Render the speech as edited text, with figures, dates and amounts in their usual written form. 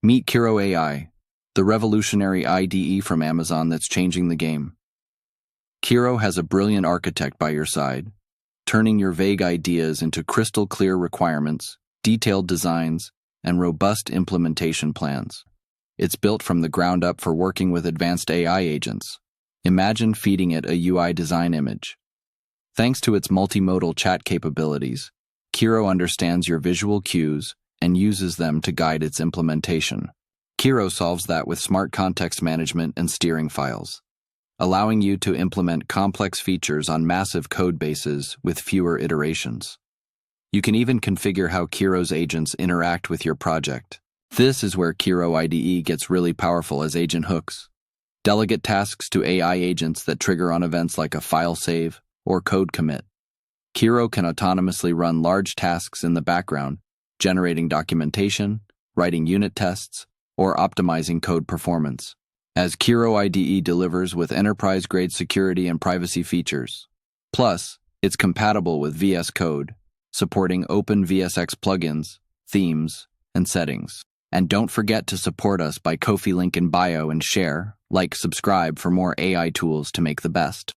Meet Kiro AI, the revolutionary IDE from Amazon that's changing the game. Kiro has a brilliant architect by your side, turning your vague ideas into crystal-clear requirements, detailed designs, and robust implementation plans. It's built from the ground up for working with advanced AI agents. Imagine feeding it a UI design image. Thanks to its multimodal chat capabilities, Kiro understands your visual cues and uses them to guide its implementation. Kiro solves that with smart context management and steering files, allowing you to implement complex features on massive code bases with fewer iterations. You can even configure how Kiro's agents interact with your project. This is where Kiro IDE gets really powerful as agent hooks. Delegate tasks to AI agents that trigger on events like a file save or code commit. Kiro can autonomously run large tasks in the background, generating documentation, writing unit tests, or optimizing code performance, as Kiro IDE delivers with enterprise-grade security and privacy features. Plus, it's compatible with VS Code, supporting open VSX plugins, themes, and settings. And don't forget to support us by Ko-fi link in bio and share, like, subscribe for more AI tools to make the best.